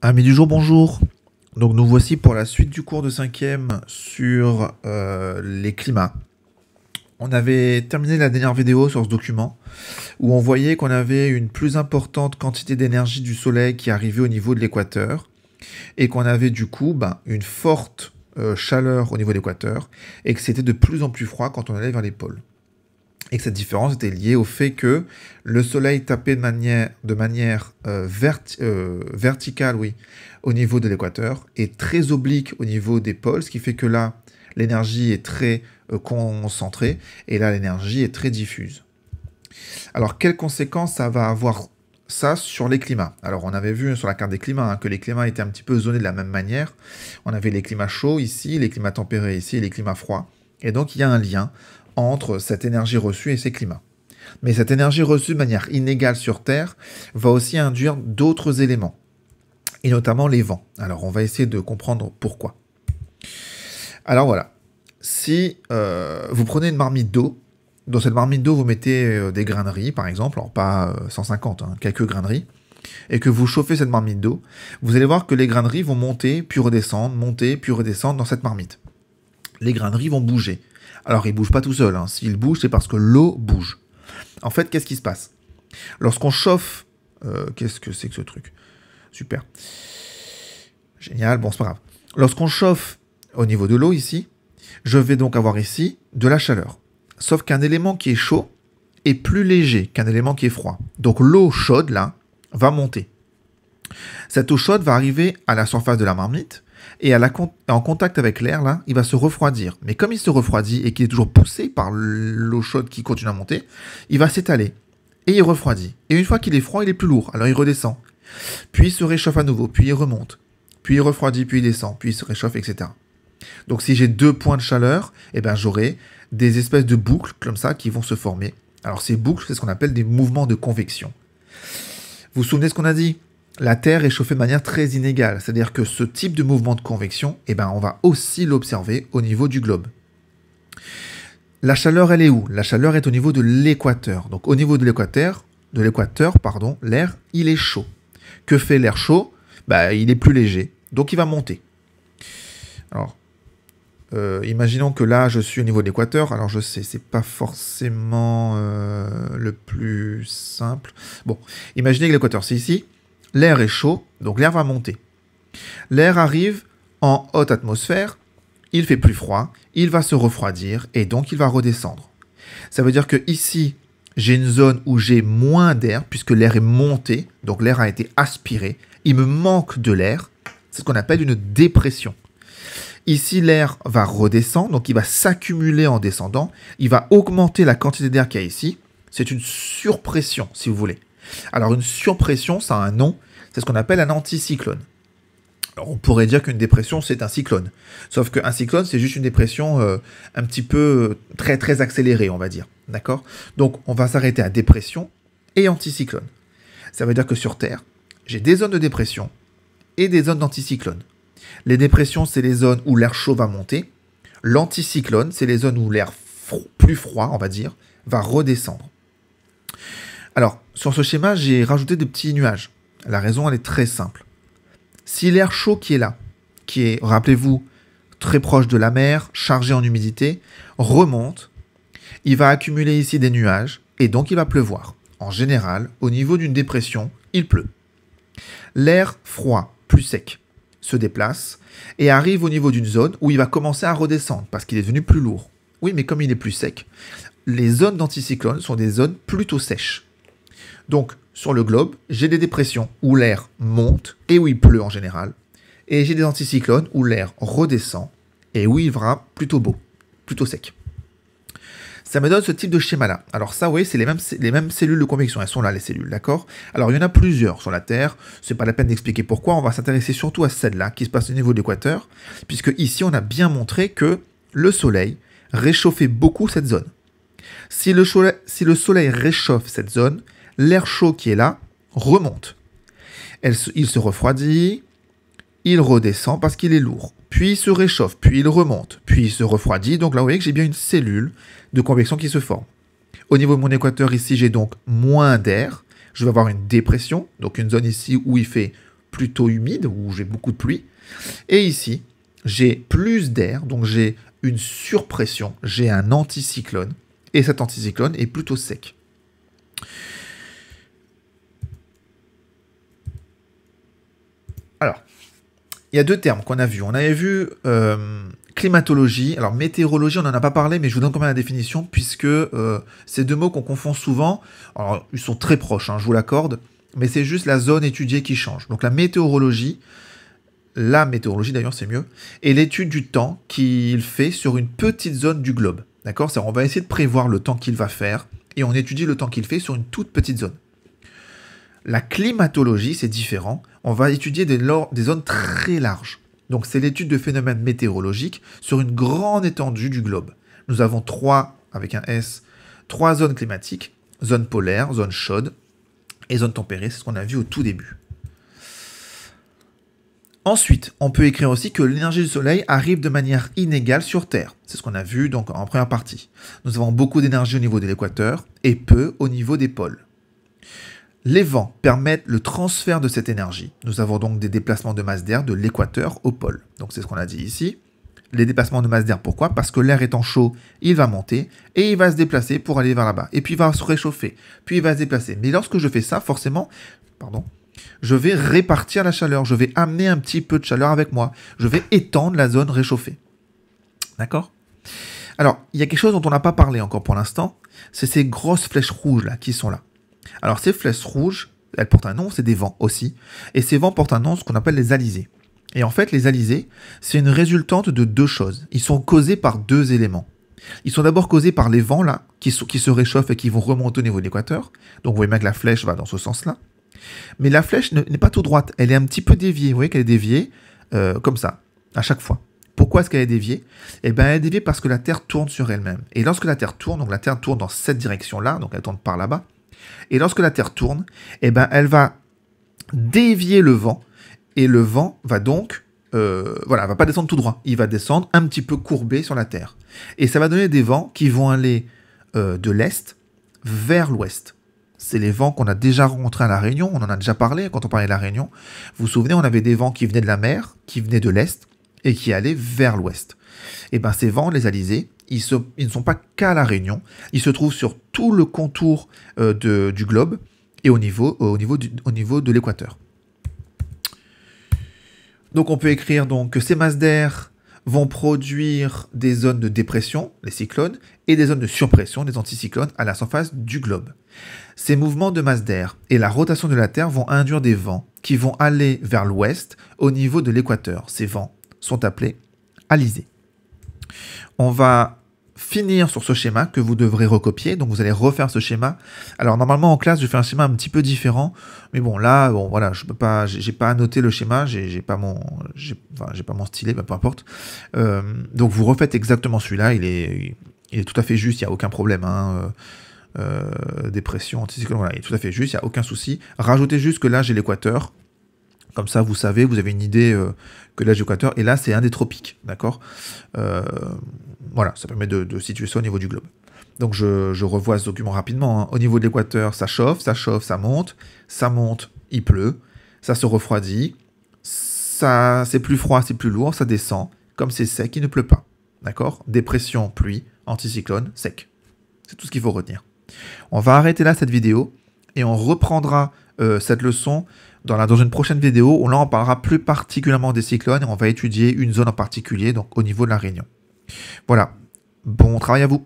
Amis du jour, bonjour. Donc nous voici pour la suite du cours de cinquième sur les climats. On avait terminé la dernière vidéo sur ce document où on voyait qu'on avait une plus importante quantité d'énergie du soleil qui arrivait au niveau de l'équateur et qu'on avait du coup une forte chaleur au niveau de l'équateur et que c'était de plus en plus froid quand on allait vers les pôles. Et que cette différence était liée au fait que le soleil tapait de manière verticale, oui, au niveau de l'équateur et très oblique au niveau des pôles, ce qui fait que là, l'énergie est très concentrée et là, l'énergie est très diffuse. Alors, quelles conséquences ça va avoir ça sur les climats? Alors, on avait vu sur la carte des climats que les climats étaient un petit peu zonés de la même manière. On avait les climats chauds ici, les climats tempérés ici et les climats froids. Et donc, il y a un lien entre cette énergie reçue et ces climats. Mais cette énergie reçue de manière inégale sur Terre va aussi induire d'autres éléments, et notamment les vents. Alors on va essayer de comprendre pourquoi. Alors voilà, si vous prenez une marmite d'eau, dans cette marmite d'eau vous mettez des grains de riz par exemple, alors pas 150, quelques grains de riz, et que vous chauffez cette marmite d'eau, vous allez voir que les grains de riz vont monter puis redescendre dans cette marmite. Les grains de riz vont bouger. Alors, ils ne bougent pas tout seuls. S'ils bougent, c'est parce que l'eau bouge. En fait, qu'est-ce qui se passe? Lorsqu'on chauffe... qu'est-ce que c'est que ce truc? Super. Génial, bon, c'est pas grave. Lorsqu'on chauffe au niveau de l'eau, ici, je vais donc avoir ici de la chaleur. Sauf qu'un élément qui est chaud est plus léger qu'un élément qui est froid. Donc, l'eau chaude, là, va monter. Cette eau chaude va arriver à la surface de la marmite, et en contact avec l'air, là, il va se refroidir. Mais comme il se refroidit et qu'il est toujours poussé par l'eau chaude qui continue à monter, il va s'étaler. Et il refroidit. Et une fois qu'il est froid, il est plus lourd. Alors il redescend. Puis il se réchauffe à nouveau. Puis il remonte. Puis il refroidit. Puis il descend. Puis il se réchauffe, etc. Donc si j'ai deux points de chaleur, eh ben, j'aurai des espèces de boucles comme ça qui vont se former. Alors ces boucles, c'est ce qu'on appelle des mouvements de convection. Vous vous souvenez ce qu'on a dit? La Terre est chauffée de manière très inégale, c'est-à-dire que ce type de mouvement de convection, eh ben, on va aussi l'observer au niveau du globe. La chaleur, elle est où? La chaleur est au niveau de l'équateur. Donc au niveau de l'équateur, l'air, il est chaud. Que fait l'air chaud? Il est plus léger, donc il va monter. Alors, imaginons que là, je suis au niveau de l'équateur. Alors je sais, c'est pas forcément le plus simple. Bon, imaginez que l'équateur, c'est ici. L'air est chaud, donc l'air va monter. L'air arrive en haute atmosphère, il fait plus froid, il va se refroidir et donc il va redescendre. Ça veut dire que ici, j'ai une zone où j'ai moins d'air puisque l'air est monté, donc l'air a été aspiré. Il me manque de l'air, c'est ce qu'on appelle une dépression. Ici, l'air va redescendre, donc il va s'accumuler en descendant, il va augmenter la quantité d'air qu'il y a ici. C'est une surpression, si vous voulez. Alors une surpression, ça a un nom, c'est ce qu'on appelle un anticyclone. Alors on pourrait dire qu'une dépression, c'est un cyclone. Sauf qu'un cyclone, c'est juste une dépression un petit peu très très accélérée, on va dire. D'accord? Donc on va s'arrêter à dépression et anticyclone. Ça veut dire que sur Terre, j'ai des zones de dépression et des zones d'anticyclone. Les dépressions, c'est les zones où l'air chaud va monter. L'anticyclone, c'est les zones où l'air plus froid, on va dire, va redescendre. Alors, sur ce schéma, j'ai rajouté des petits nuages. La raison, elle est très simple. Si l'air chaud qui est là, qui est, rappelez-vous, très proche de la mer, chargé en humidité, remonte, il va accumuler ici des nuages, et donc il va pleuvoir. En général, au niveau d'une dépression, il pleut. L'air froid, plus sec, se déplace, et arrive au niveau d'une zone où il va commencer à redescendre, parce qu'il est devenu plus lourd. Oui, mais comme il est plus sec, les zones d'anticyclone sont des zones plutôt sèches. Donc, sur le globe, j'ai des dépressions où l'air monte et où il pleut en général. Et j'ai des anticyclones où l'air redescend et où il va plutôt beau, plutôt sec. Ça me donne ce type de schéma-là. Alors ça, oui, c'est les mêmes cellules de convection. Elles sont là, les cellules, d'accord? Alors, il y en a plusieurs sur la Terre. C'est pas la peine d'expliquer pourquoi. On va s'intéresser surtout à celle-là, qui se passe au niveau de l'équateur. Puisque ici, on a bien montré que le Soleil réchauffait beaucoup cette zone. Si le Soleil réchauffe cette zone, l'air chaud qui est là remonte. Il se refroidit, il redescend parce qu'il est lourd. Puis il se réchauffe, puis il remonte, puis il se refroidit. Donc là, vous voyez que j'ai bien une cellule de convection qui se forme. Au niveau de mon équateur, ici, j'ai donc moins d'air. Je vais avoir une dépression, donc une zone ici où il fait plutôt humide, où j'ai beaucoup de pluie. Et ici, j'ai plus d'air, donc j'ai une surpression, j'ai un anticyclone. Et cet anticyclone est plutôt sec. Alors, il y a deux termes qu'on a vus. On avait vu climatologie. Alors, météorologie, on n'en a pas parlé, mais je vous donne quand même la définition, puisque ces deux mots qu'on confond souvent, alors, ils sont très proches, hein, je vous l'accorde, mais c'est juste la zone étudiée qui change. Donc, la météorologie d'ailleurs, c'est mieux, est l'étude du temps qu'il fait sur une petite zone du globe. D'accord ? On va essayer de prévoir le temps qu'il va faire, et on étudie le temps qu'il fait sur une toute petite zone. La climatologie, c'est différent. On va étudier des zones très larges. Donc, c'est l'étude de phénomènes météorologiques sur une grande étendue du globe. Nous avons trois zones climatiques, zone polaire, zone chaude et zone tempérée. C'est ce qu'on a vu au tout début. Ensuite, on peut écrire aussi que l'énergie du Soleil arrive de manière inégale sur Terre. C'est ce qu'on a vu donc en première partie. Nous avons beaucoup d'énergie au niveau de l'équateur et peu au niveau des pôles. Les vents permettent le transfert de cette énergie. Nous avons donc des déplacements de masse d'air de l'équateur au pôle. Donc c'est ce qu'on a dit ici. Les déplacements de masse d'air, pourquoi ? Parce que l'air étant chaud, il va monter et il va se déplacer pour aller vers là-bas. Et puis il va se réchauffer, puis il va se déplacer. Mais lorsque je fais ça, forcément, je vais répartir la chaleur. Je vais amener un petit peu de chaleur avec moi. Je vais étendre la zone réchauffée. D'accord ? Alors, il y a quelque chose dont on n'a pas parlé encore pour l'instant. C'est ces grosses flèches rouges là qui sont là. Alors ces flèches rouges, elles portent un nom, c'est des vents aussi. Et ces vents portent un nom, ce qu'on appelle les alizés. Et en fait, les alizés, c'est une résultante de deux choses. Ils sont causés par deux éléments. Ils sont d'abord causés par les vents là, qui se réchauffent et qui vont remonter au niveau de l'équateur. Donc vous voyez bien que la flèche va dans ce sens-là. Mais la flèche n'est pas tout droite, elle est un petit peu déviée. Vous voyez qu'elle est déviée comme ça, à chaque fois. Pourquoi est-ce qu'elle est déviée ? Eh bien, elle est déviée parce que la Terre tourne sur elle-même. Et lorsque la Terre tourne, donc la Terre tourne dans cette direction-là, donc elle tourne par là-bas. Et lorsque la Terre tourne, eh ben, elle va dévier le vent. Et le vent va donc, va pas descendre tout droit. Il va descendre un petit peu courbé sur la Terre. Et ça va donner des vents qui vont aller de l'est vers l'ouest. C'est les vents qu'on a déjà rencontrés à La Réunion. On en a déjà parlé quand on parlait de La Réunion. Vous vous souvenez, on avait des vents qui venaient de la mer, qui venaient de l'est et qui allaient vers l'ouest. Et bien ces vents, les alizés, ils ne sont pas qu'à La Réunion, ils se trouvent sur tout le contour du globe et au niveau de l'équateur. Donc on peut écrire donc, que ces masses d'air vont produire des zones de dépression, les cyclones, et des zones de surpression, les anticyclones, à la surface du globe. Ces mouvements de masse d'air et la rotation de la Terre vont induire des vents qui vont aller vers l'ouest au niveau de l'équateur. Ces vents sont appelés alizés. On va finir sur ce schéma que vous devrez recopier, donc vous allez refaire ce schéma. Alors normalement en classe je fais un schéma un petit peu différent, mais bon là, voilà, je peux pas, j'ai pas annoté le schéma, j'ai pas mon stylet, peu importe. Donc vous refaites exactement celui-là, il est tout à fait juste, il n'y a aucun problème. Dépression, anticyclone, voilà, il est tout à fait juste, il n'y a aucun souci. Rajoutez juste que là j'ai l'équateur. Comme ça, vous savez, vous avez une idée que là j'ai l'équateur, et là c'est un des tropiques, d'accord ? Voilà, ça permet de situer ça au niveau du globe. Donc je revois ce document rapidement. Hein. Au niveau de l'équateur, ça chauffe, ça monte, il pleut, ça se refroidit, c'est plus froid, c'est plus lourd, ça descend. Comme c'est sec, il ne pleut pas, d'accord ? Dépression, pluie, anticyclone, sec. C'est tout ce qu'il faut retenir. On va arrêter là cette vidéo, et on reprendra cette leçon dans une prochaine vidéo où là on parlera plus particulièrement des cyclones et on va étudier une zone en particulier, donc au niveau de la Réunion. Voilà, bon travail à vous.